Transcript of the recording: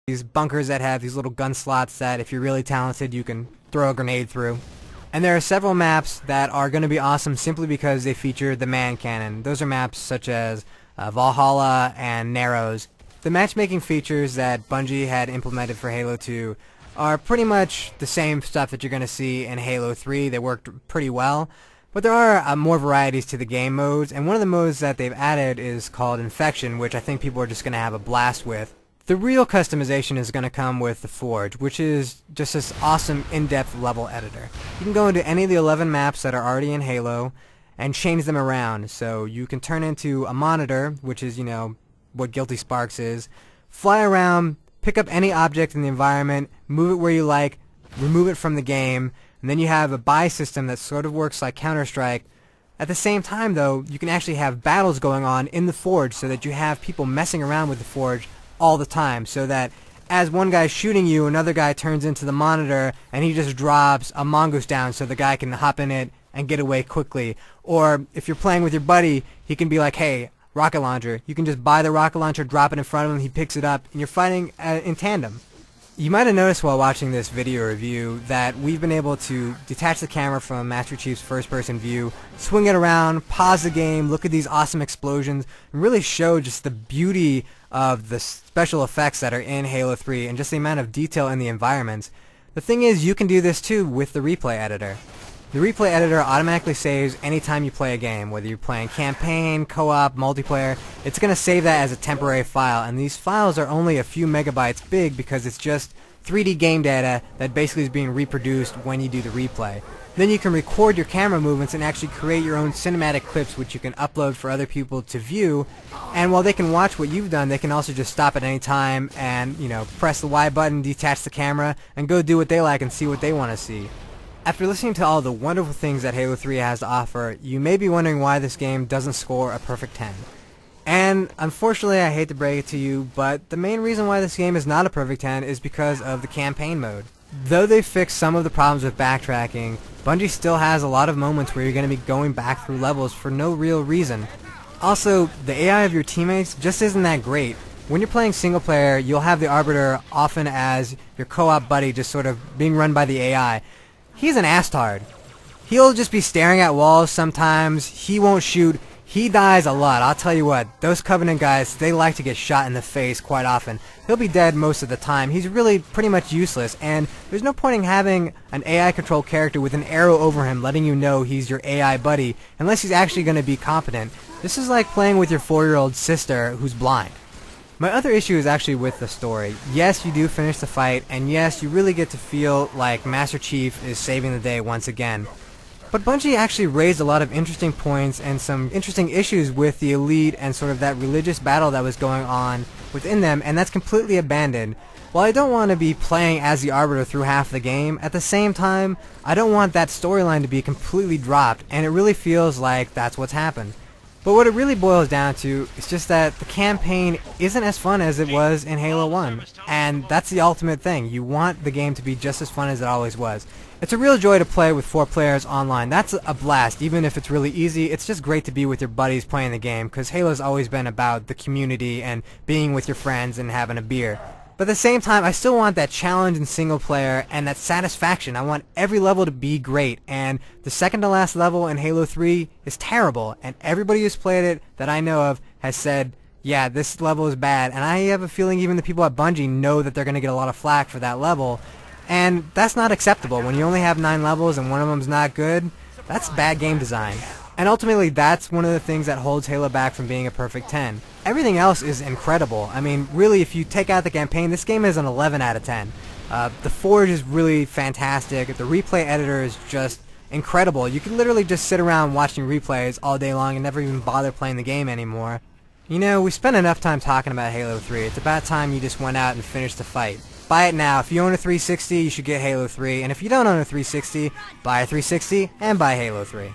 these bunkers that have these little gun slots that if you're really talented you can throw a grenade through. And there are several maps that are going to be awesome simply because they feature the man cannon. Those are maps such as Valhalla and Narrows. The matchmaking features that Bungie had implemented for Halo 2 are pretty much the same stuff that you're going to see in Halo 3. They worked pretty well. But there are more varieties to the game modes, and one of the modes that they've added is called Infection, which I think people are just going to have a blast with. The real customization is going to come with the Forge, which is just this awesome in-depth level editor. You can go into any of the 11 maps that are already in Halo and change them around. So you can turn into a monitor, which is, what Guilty Sparks is, fly around, pick up any object in the environment, move it where you like, remove it from the game, and then you have a buy system that sort of works like Counter-Strike. At the same time, though, you can actually have battles going on in the Forge so that you have people messing around with the Forge all the time, so that as one guy's shooting you, another guy turns into the monitor and he just drops a mongoose down so the guy can hop in it and get away quickly. Or if you're playing with your buddy, he can be like, hey, rocket launcher. You can just buy the rocket launcher, drop it in front of him, he picks it up, and you're fighting in tandem. You might have noticed while watching this video review that we've been able to detach the camera from Master Chief's first-person view, swing it around, pause the game, look at these awesome explosions, and really show just the beauty of the special effects that are in Halo 3 and just the amount of detail in the environments. The thing is, you can do this too with the replay editor. The replay editor automatically saves anytime you play a game, whether you're playing campaign, co-op, multiplayer. It's going to save that as a temporary file, and these files are only a few megabytes big because it's just 3D game data that basically is being reproduced when you do the replay. Then you can record your camera movements and actually create your own cinematic clips which you can upload for other people to view, and while they can watch what you've done, they can also just stop at any time and, press the Y button, detach the camera, and go do what they like and see what they want to see. After listening to all the wonderful things that Halo 3 has to offer, you may be wondering why this game doesn't score a perfect 10. And unfortunately, I hate to break it to you, but the main reason why this game is not a perfect 10 is because of the campaign mode. Though they fixed some of the problems with backtracking, Bungie still has a lot of moments where you're going to be going back through levels for no real reason. Also, the AI of your teammates just isn't that great. When you're playing single player, you'll have the Arbiter often as your co-op buddy just sort of being run by the AI. He's an astard. He'll just be staring at walls sometimes. He won't shoot. He dies a lot. I'll tell you what, those Covenant guys, they like to get shot in the face quite often. He'll be dead most of the time. He's really pretty much useless, and there's no point in having an AI-controlled character with an arrow over him letting you know he's your AI buddy, unless he's actually going to be competent. This is like playing with your 4-year-old sister who's blind. My other issue is actually with the story. Yes, you do finish the fight, and yes, you really get to feel like Master Chief is saving the day once again. But Bungie actually raised a lot of interesting points and some interesting issues with the Elite and sort of that religious battle that was going on within them, and that's completely abandoned. While I don't want to be playing as the Arbiter through half the game, at the same time, I don't want that storyline to be completely dropped, and it really feels like that's what's happened. But what it really boils down to is just that the campaign isn't as fun as it was in Halo 1. And that's the ultimate thing. You want the game to be just as fun as it always was. It's a real joy to play with 4 players online. That's a blast. Even if it's really easy, it's just great to be with your buddies playing the game, because Halo's always been about the community and being with your friends and having a beer. But at the same time, I still want that challenge in single player and that satisfaction. I want every level to be great, and the second to last level in Halo 3 is terrible, and everybody who's played it that I know of has said, yeah, this level is bad, and I have a feeling even the people at Bungie know that they're going to get a lot of flack for that level, and that's not acceptable. When you only have 9 levels and one of them's not good, that's bad game design. And ultimately, that's one of the things that holds Halo back from being a perfect 10. Everything else is incredible. I mean, really, if you take out the campaign, this game is an 11 out of 10. The Forge is really fantastic. The replay editor is just incredible. You can literally just sit around watching replays all day long and never even bother playing the game anymore. We spent enough time talking about Halo 3. It's about time you just went out and finished the fight. Buy it now. If you own a 360, you should get Halo 3. And if you don't own a 360, buy a 360 and buy Halo 3.